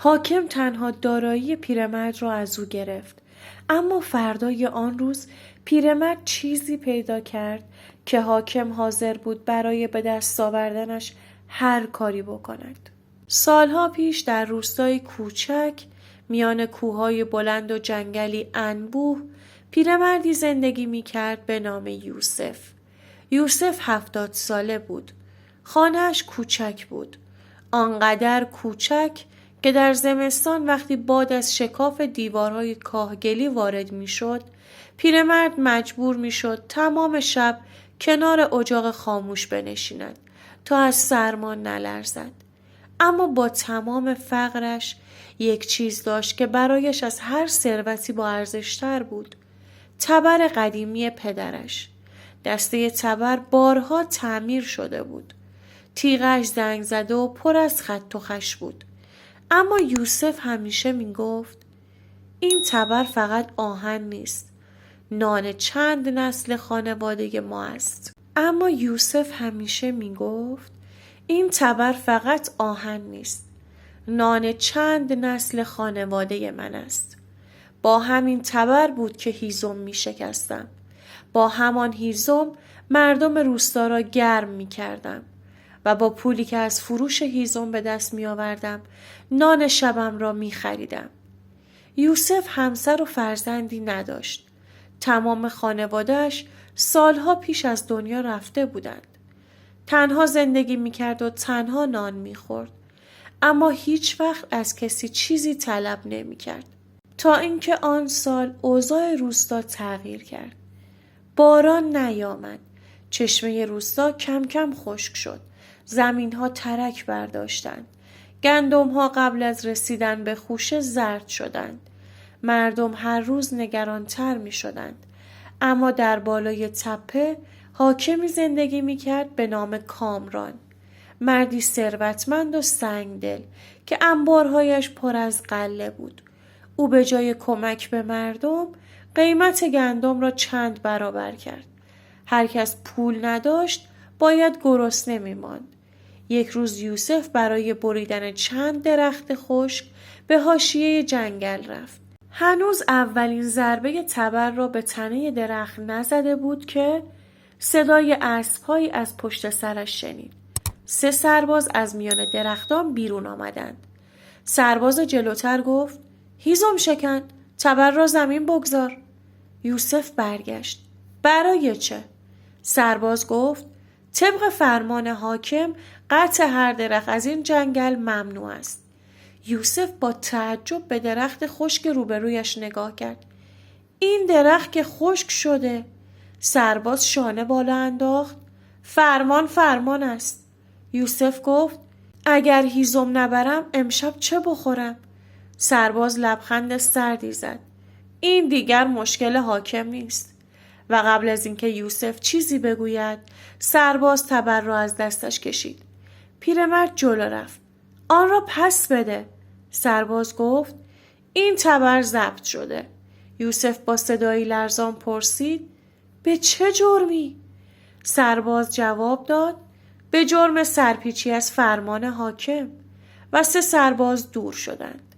حاکم تنها دارایی پیرمرد را از او گرفت. اما فردای آن روز پیرمرد چیزی پیدا کرد که حاکم حاضر بود برای به دست آوردنش هر کاری بکند. سالها پیش در روستایی کوچک میان کوههای بلند و جنگلی انبوه پیرمردی زندگی می‌کرد به نام یوسف. یوسف 70 ساله بود. خانه‌اش کوچک بود. آنقدر کوچک که در زمستان وقتی باد از شکاف دیوارهای کاهگلی وارد می‌شد، پیرمرد مجبور می‌شد تمام شب کنار اجاق خاموش بنشیند تا از سرما نلرزد. اما با تمام فقرش یک چیز داشت که برایش از هر ثروتی با ارزش‌تر بود. تبر قدیمی پدرش. دسته تبر بارها تعمیر شده بود. تیغش زنگ زده و پر از خط و خش بود. اما یوسف همیشه می گفت این تبر فقط آهن نیست. نان چند نسل خانواده ما است. اما یوسف همیشه می گفت این تبر فقط آهن نیست. نان چند نسل خانواده من است. با همین تبر بود که هیزم می شکستم. با همان هیزم مردم روستا را گرم می کردم و با پولی که از فروش هیزم به دست می آوردم نان شبم را می خریدم. یوسف همسر و فرزندی نداشت. تمام خانواده‌اش سالها پیش از دنیا رفته بودند. تنها زندگی می کرد و تنها نان می خورد. اما هیچ وقت از کسی چیزی طلب نمی کرد. تا اینکه آن سال اوضاع روستا تغییر کرد. باران نیامد. چشمه روستا کم کم خشک شد. زمین‌ها ترک برداشتند. گندم‌ها قبل از رسیدن به خوشه زرد شدند. مردم هر روز نگرانتر می‌شدند. اما در بالای تپه حاکمی زندگی می‌کرد به نام کامران. مردی ثروتمند و سنگدل که انبارهایش پر از غله بود. او به جای کمک به مردم قیمت گندم را چند برابر کرد. هر کس پول نداشت باید گرسنه می‌ماند. یک روز یوسف برای بریدن چند درخت خشک به حاشیه جنگل رفت. هنوز اولین ضربه تبر را به تنه درخت نزده بود که صدای اسب‌هایی از پشت سرش شنید. 3 سرباز از میان درختان بیرون آمدند. سرباز جلوتر گفت هیزم شکن، تبر را زمین بگذار. یوسف برگشت. برای چه؟ سرباز گفت طبق فرمان حاکم قطع هر درخت از این جنگل ممنوع است. یوسف با تعجب به درخت خشک روبرویش نگاه کرد. این درخت که خشک شده. سرباز شانه بالا انداخت. فرمان است. یوسف گفت اگر هیزم نبرم امشب چه بخورم؟ سرباز لبخند سردی زد. این دیگر مشکل حاکم نیست. و قبل از اینکه یوسف چیزی بگوید سرباز تبر را از دستش کشید. پیرمرد جلو رفت. آن را پس بده. سرباز گفت این تبر ضبط شده. یوسف با صدایی لرزان پرسید به چه جرمی؟ سرباز جواب داد به جرم سرپیچی از فرمان حاکم. و 3 سرباز دور شدند.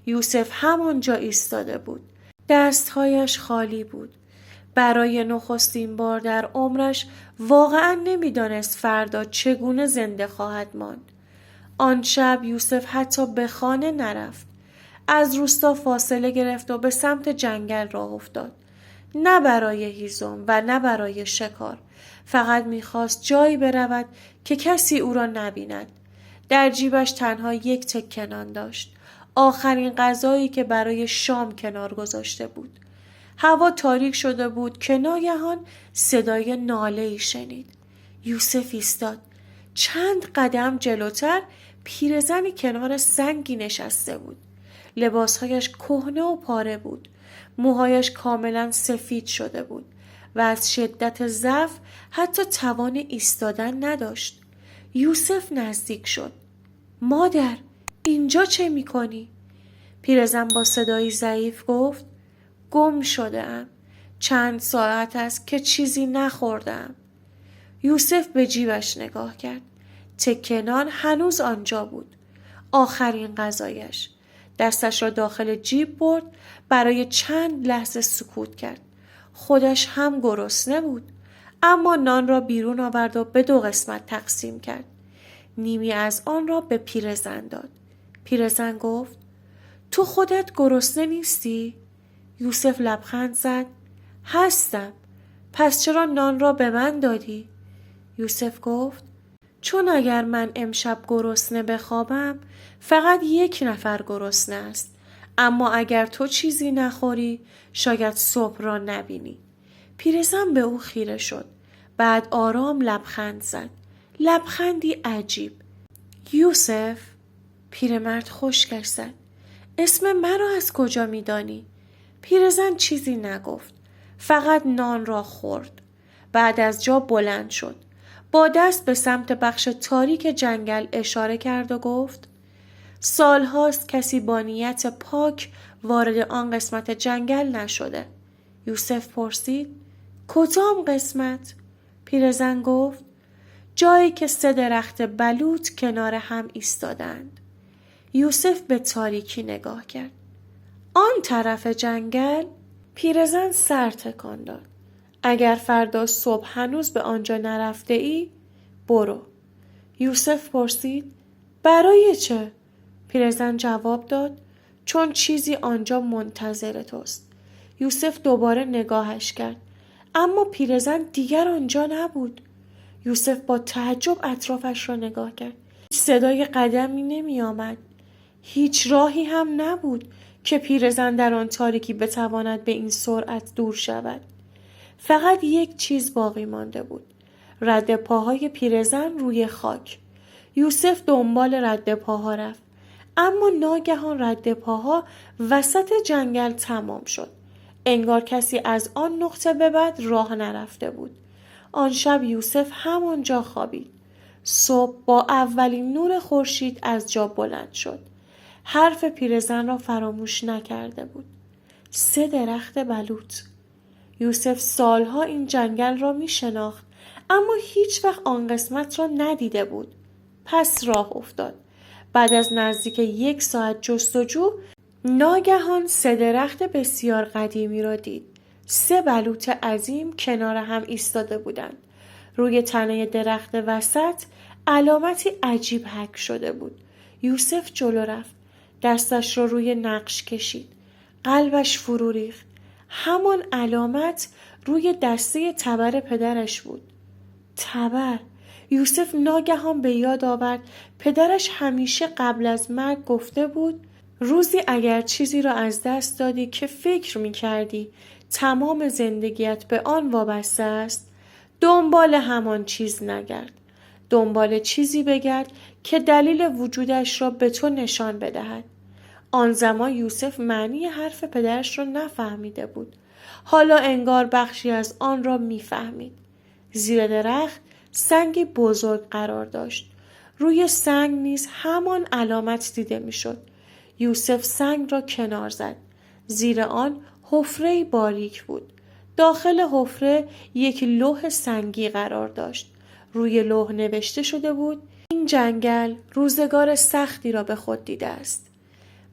یوسف همانجا ایستاده بود. دستهایش خالی بود. برای نخستین بار در عمرش واقعا نمیدانست فردا چگونه زنده خواهد ماند. آن شب یوسف حتی به خانه نرفت. از روستا فاصله گرفت و به سمت جنگل راه افتاد. نه برای هیزم و نه برای شکار. فقط میخواست جایی برود که کسی او را نبیند. در جیبش تنها 1 تکه نان داشت. آخرین غذایی که برای شام کنار گذاشته بود. هوا تاریک شده بود که ناگهان صدای ناله‌ای شنید. یوسف ایستاد. چند قدم جلوتر پیرزنی کنار سنگی نشسته بود. لباسهایش کهنه و پاره بود. موهایش کاملا سفید شده بود و از شدت ضعف حتی توان ایستادن نداشت. یوسف نزدیک شد. مادر، اینجا چه می‌کنی؟ پیرزن با صدایی ضعیف گفت گم شده‌ام. چند ساعت است که چیزی نخوردم. یوسف به جیبش نگاه کرد. تکه نان هنوز آنجا بود. آخرین غذایش. دستش را داخل جیب برد، برای چند لحظه سکوت کرد. خودش هم گرسنه بود. اما نان را بیرون آورد و به 2 قسمت تقسیم کرد. نیمی از آن را به پیرزن داد. پیرزن گفت: تو خودت گرسنه نیستی؟ یوسف لبخند زد: هستم. پس چرا نان را به من دادی؟ یوسف گفت: چون اگر من امشب گرسنه بخوابم فقط 1 نفر گرسنه است، اما اگر تو چیزی نخوری شاید صبح را نبینی. پیرزن به او خیره شد. بعد آرام لبخند زد. لبخندی عجیب. یوسف؟ پیرمرد خشکش زد. اسم مرا از کجا می‌دانی؟ پیرزن چیزی نگفت. فقط نان را خورد. بعد از جا بلند شد. با دست به سمت بخش تاریک جنگل اشاره کرد و گفت: سالهاست کسی با نیت پاک وارد آن قسمت جنگل نشده. یوسف پرسید: کدام قسمت؟ پیرزن گفت: جایی که 3 درخت بلوط کنار هم ایستادند. یوسف به تاریکی نگاه کرد. آن طرف جنگل؟ پیرزن سر تکان داد. اگر فردا صبح هنوز به آنجا نرفته ای، برو. یوسف پرسید: برای چه؟ پیرزن جواب داد: چون چیزی آنجا منتظر توست. یوسف دوباره نگاهش کرد. اما پیرزن دیگر آنجا نبود. یوسف با تعجب اطرافش را نگاه کرد. صدای قدمی نمی آمد. هیچ راهی هم نبود که پیرزن در آن تاریکی بتواند به این سرعت دور شود. فقط 1 چیز باقی مانده بود. رد پاهای پیرزن روی خاک. یوسف دنبال رد پاها رفت. اما ناگهان رد پاها وسط جنگل تمام شد. انگار کسی از آن نقطه به بعد راه نرفته بود. آن شب یوسف همانجا خوابید. صبح با اولین نور خورشید از جا بلند شد. حرف پیرزن را فراموش نکرده بود. 3 درخت بلوط. یوسف سالها این جنگل را می شناخت، اما هیچ وقت آن قسمت را ندیده بود. پس راه افتاد. بعد از نزدیک 1 ساعت جستجو ناگهان 3 درخت بسیار قدیمی را دید. 3 بلوط عظیم کنار هم ایستاده بودند. روی تنه درخت وسط علامتی عجیب حک شده بود. یوسف جلو رفت. دستش را روی نقش کشید. قلبش فرو ریخت. همان علامت روی دسته تبر پدرش بود. تبر. یوسف ناگهان به یاد آورد پدرش همیشه قبل از مرگ گفته بود: روزی اگر چیزی را از دست دادی که فکر می کردی تمام زندگیت به آن وابسته است، دنبال همان چیز نگرد. دنبال چیزی بگرد که دلیل وجودش را به تو نشان بدهد. آن زمان یوسف معنی حرف پدرش را نفهمیده بود. حالا انگار بخشی از آن را میفهمید. زیر درخت سنگی بزرگ قرار داشت. روی سنگ نیز همان علامت دیده میشد. یوسف سنگ را کنار زد. زیر آن حفره‌ای باریک بود. داخل حفره 1 لوح سنگی قرار داشت. روی لوح نوشته شده بود: این جنگل روزگار سختی را به خود دیده است.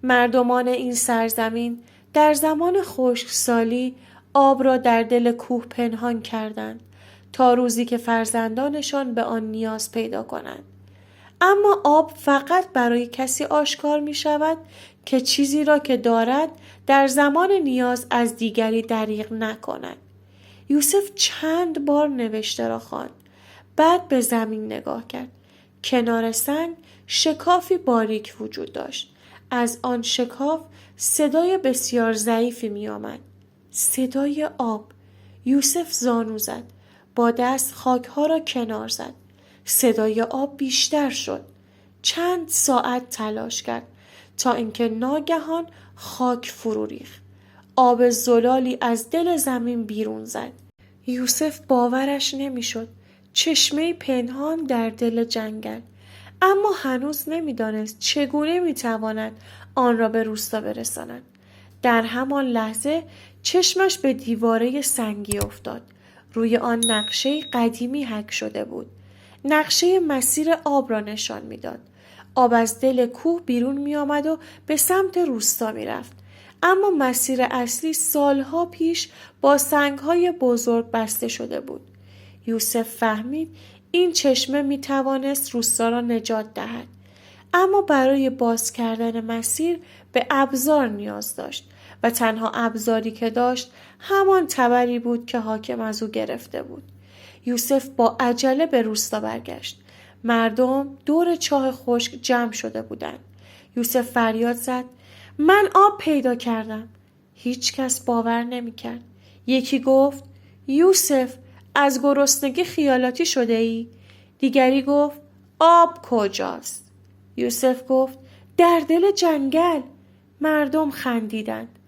مردمان این سرزمین در زمان خشکسالی آب را در دل کوه پنهان کردند تا روزی که فرزندانشان به آن نیاز پیدا کنند. اما آب فقط برای کسی آشکار می شود که چیزی را که دارد در زمان نیاز از دیگری دریغ نکند. یوسف چند بار نوشته را خواند. بعد به زمین نگاه کرد. کنار سنگ شکافی باریک وجود داشت. از آن شکاف صدای بسیار ضعیفی می آمد. صدای آب. یوسف زانو زد. با دست خاکها را کنار زد. صدای آب بیشتر شد. چند ساعت تلاش کرد تا اینکه ناگهان خاک فرو ریخت. آب زلالی از دل زمین بیرون زد. یوسف باورش نمیشد. چشمه پنهان در دل جنگل. اما هنوز نمیدانست چگونه میتواند آن را به روستا برساند. در همان لحظه چشمش به دیواره سنگی افتاد. روی آن نقشه قدیمی حک شده بود. نقشه مسیر آب را نشان میداد. آب از دل کوه بیرون می آمد و به سمت روستا می رفت. اما مسیر اصلی سالها پیش با سنگهای بزرگ بسته شده بود. یوسف فهمید این چشمه می توانست روستا را نجات دهد. اما برای باز کردن مسیر به ابزار نیاز داشت و تنها ابزاری که داشت همان تبری بود که حاکم از او گرفته بود. یوسف با عجله به روستا برگشت. مردم دور چاه خشک جمع شده بودند. یوسف فریاد زد: من آب پیدا کردم. هیچ کس باور نمی کرد. یکی گفت: یوسف، از گرسنگی خیالاتی شده ای؟ دیگری گفت: آب کجاست؟ یوسف گفت: در دل جنگل. مردم خندیدند.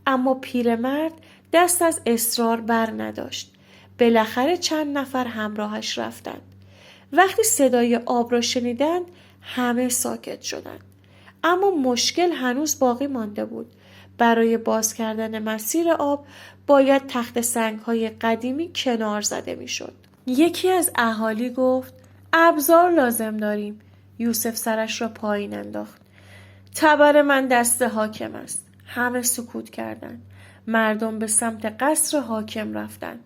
اما پیرمرد دست از اصرار بر نداشت. بالاخره چند نفر همراهش رفتند. وقتی صدای آب را شنیدند همه ساکت شدند. اما مشکل هنوز باقی مانده بود. برای باز کردن مسیر آب باید تخت سنگ‌های قدیمی کنار زده می‌شد. یکی از اهالی گفت: ابزار لازم داریم. یوسف سرش را پایین انداخت. تبر من دست حاکم است. همه سکوت کردند. مردم به سمت قصر حاکم رفتند.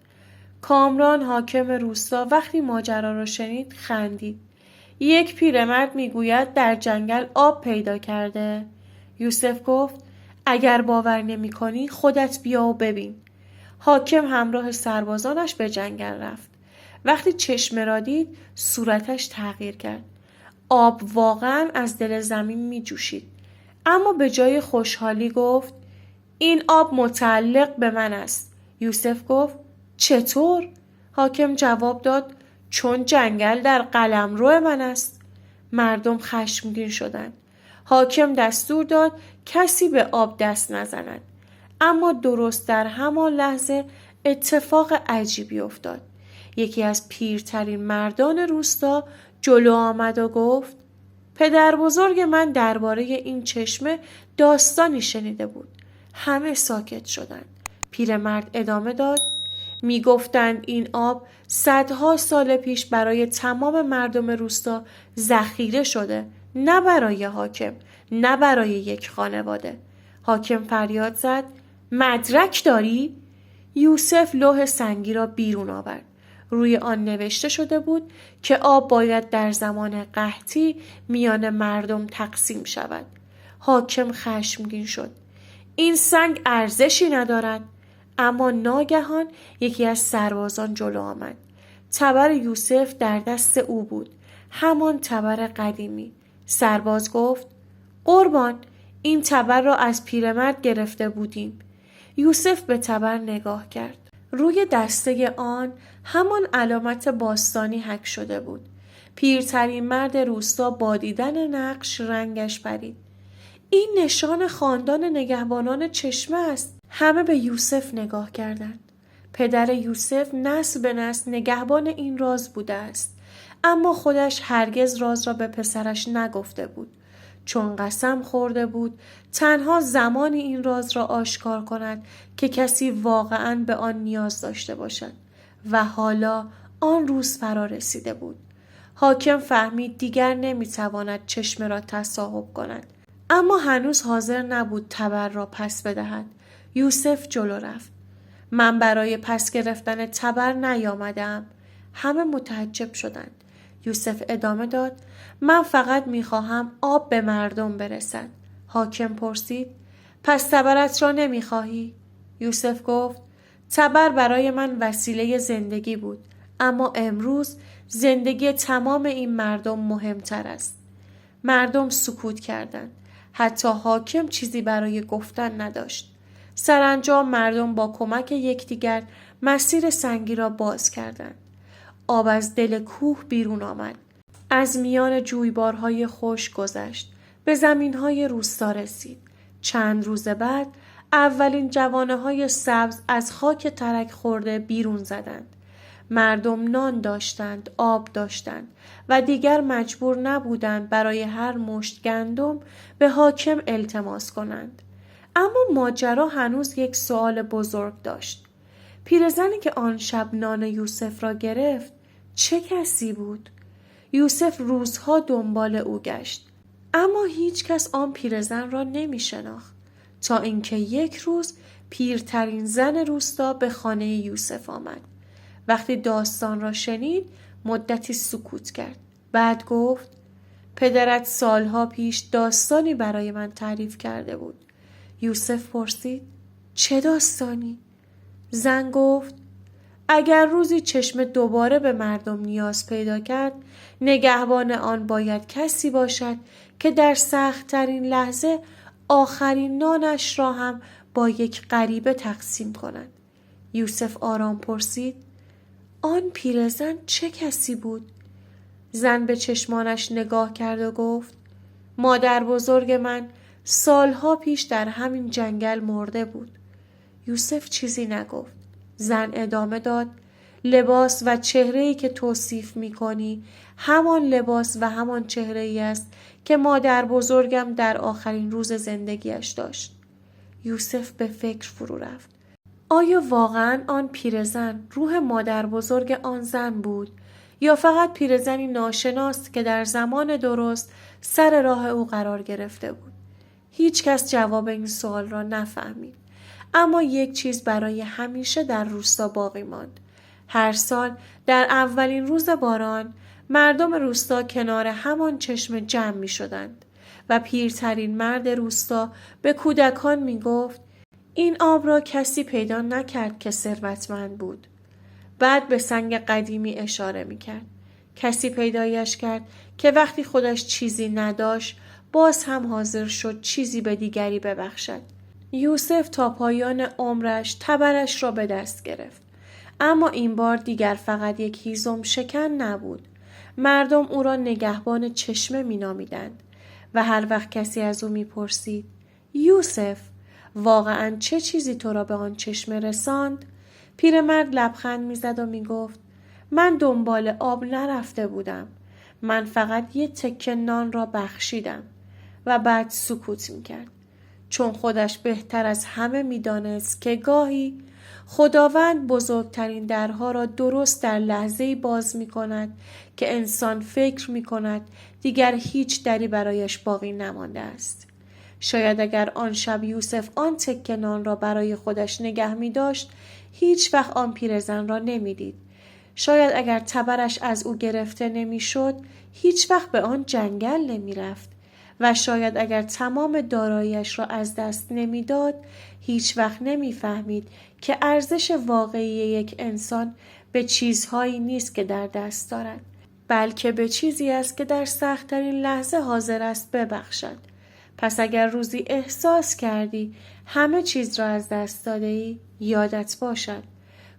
کامران حاکم روستا وقتی ماجرا را شنید خندید. یک پیرمرد میگوید در جنگل آب پیدا کرده. یوسف گفت: اگر باور نمی کنی خودت بیا و ببین. حاکم همراه سربازانش به جنگل رفت. وقتی چشمه را دید صورتش تغییر کرد. آب واقعا از دل زمین می جوشید. اما به جای خوشحالی گفت: این آب متعلق به من است. یوسف گفت: چطور؟ حاکم جواب داد: چون جنگل در قلمرو من است. مردم خشمگین شدند. حاکم دستور داد کسی به آب دست نزند. اما درست در همان لحظه اتفاق عجیبی افتاد. یکی از پیرترین مردان روستا جلو آمد و گفت: پدر بزرگ من درباره این چشمه داستانی شنیده بود. همه ساکت شدند. پیرمرد ادامه داد: می گفتند این آب صدها سال پیش برای تمام مردم روستا ذخیره شده، نه برای حاکم، نه برای یک خانواده. حاکم فریاد زد: مدرک داری؟ یوسف لوح سنگی را بیرون آورد. روی آن نوشته شده بود که آب باید در زمان قحطی میان مردم تقسیم شود. حاکم خشمگین شد. این سنگ ارزشی ندارد. اما ناگهان یکی از سربازان جلو آمد. تبر یوسف در دست او بود. همان تبر قدیمی. سرباز گفت: قربان، این تبر را از پیرمرد گرفته بودیم. یوسف به تبر نگاه کرد. روی دسته آن همان علامت باستانی حک شده بود. پیرترین مرد روستا با دیدن نقش رنگش پرید. این نشان خاندان نگهبانان چشمه است. همه به یوسف نگاه کردند. پدر یوسف نسل به نسل نگهبان این راز بوده است. اما خودش هرگز راز را به پسرش نگفته بود. چون قسم خورده بود تنها زمانی این راز را آشکار کند که کسی واقعاً به آن نیاز داشته باشد. و حالا آن روز فرا رسیده بود. حاکم فهمید دیگر نمیتواند چشمه را تصاحب کند. اما هنوز حاضر نبود تبر را پس بدهد. یوسف جلو رفت. من برای پس گرفتن تبر نیامدم. همه متعجب شدند. یوسف ادامه داد: من فقط میخواهم آب به مردم برسد. حاکم پرسید: پس تبرت را نمیخواهی؟ یوسف گفت: تبر برای من وسیله زندگی بود. اما امروز زندگی تمام این مردم مهمتر است. مردم سکوت کردند. حتی حاکم چیزی برای گفتن نداشت. سرانجام مردم با کمک یکدیگر مسیر سنگی را باز کردند. آب از دل کوه بیرون آمد. از میان جویبارهای خشک گذشت. به زمینهای روستا رسید. چند روز بعد اولین جوانه‌های سبز از خاک ترک خورده بیرون زدند. مردم نان داشتند، آب داشتند و دیگر مجبور نبودند برای هر مشت گندم به حاکم التماس کنند. اما ماجرا هنوز یک سوال بزرگ داشت. پیرزنی که آن شب نان یوسف را گرفت چه کسی بود؟ یوسف روزها دنبال او گشت. اما هیچ کس آن پیرزن را نمی شناخت تا اینکه یک روز پیرترین زن روستا به خانه یوسف آمد. وقتی داستان را شنید مدتی سکوت کرد. بعد گفت پدرت سالها پیش داستانی برای من تعریف کرده بود. یوسف پرسید چه داستانی؟ زن گفت اگر روزی چشمه دوباره به مردم نیاز پیدا کرد، نگهبان آن باید کسی باشد که در سخت‌ترین لحظه آخرین نانش را هم با یک غریبه تقسیم کند. یوسف آرام پرسید آن پیرزن چه کسی بود؟ زن به چشمانش نگاه کرد و گفت مادر بزرگ من سالها پیش در همین جنگل مرده بود. یوسف چیزی نگفت. زن ادامه داد لباس و چهره‌ای که توصیف می‌کنی همان لباس و همان چهره‌ای است که مادر بزرگم در آخرین روز زندگیش داشت. یوسف به فکر فرو رفت. آیا واقعاً آن پیرزن روح مادر بزرگ آن زن بود یا فقط پیرزنی ناشناس که در زمان درست سر راه او قرار گرفته بود؟ هیچ کس جواب این سوال را نفهمید. اما یک چیز برای همیشه در روستا باقی ماند. هر سال در اولین روز باران مردم روستا کنار همان چشمه جمع می شدند و پیرترین مرد روستا به کودکان می گفت این آب را کسی پیدا نکرد که ثروتمند بود. بعد به سنگ قدیمی اشاره می کرد. کسی پیدایش کرد که وقتی خودش چیزی نداشت باز هم حاضر شد چیزی به دیگری ببخشد. یوسف تا پایان عمرش تبرش را به دست گرفت. اما این بار دیگر فقط یک هیزم شکن نبود. مردم او را نگهبان چشمه می نامیدند و هر وقت کسی از او می پرسید یوسف واقعاً چه چیزی تو را به آن چشمه رساند؟ پیرمرد لبخند می زد و می گفت من دنبال آب نرفته بودم. من فقط یه تکه نان را بخشیدم. و بعد سکوت می کرد. چون خودش بهتر از همه می دانست که گاهی خداوند بزرگترین درها را درست در لحظه‌ای باز می کند که انسان فکر می کند دیگر هیچ دری برایش باقی نمانده است. شاید اگر آن شب یوسف آن تکه نان را برای خودش نگه می داشت هیچ وقت آن پیرزن را نمی دید. شاید اگر تبرش از او گرفته نمی شد هیچ وقت به آن جنگل نمی رفت. و شاید اگر تمام دارایی‌اش را از دست نمی‌داد هیچ وقت نمی‌فهمید که ارزش واقعی یک انسان به چیزهایی نیست که در دست دارد بلکه به چیزی است که در سخت‌ترین لحظه حاضر است ببخشد. پس اگر روزی احساس کردی همه چیز را از دست داده‌ای یادت باشد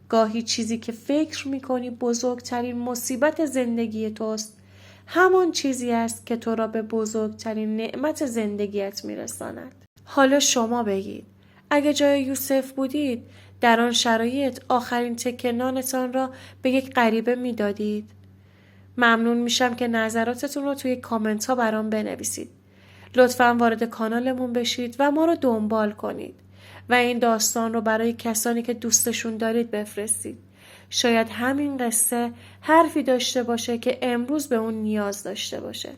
گاهی چیزی که فکر می‌کنی بزرگترین مصیبت زندگی توست همان چیزی است که تو را به بزرگترین نعمت زندگیت میرساند. حالا شما بگید اگه جای یوسف بودید در آن شرایط آخرین تکه نانتان را به یک غریبه میدادید؟ ممنون میشم که نظراتتون رو توی کامنت ها برام بنویسید. لطفاً وارد کانالمون بشید و ما رو دنبال کنید و این داستان رو برای کسانی که دوستشون دارید بفرستید. شاید همین قصه حرفی داشته باشه که امروز به اون نیاز داشته باشه.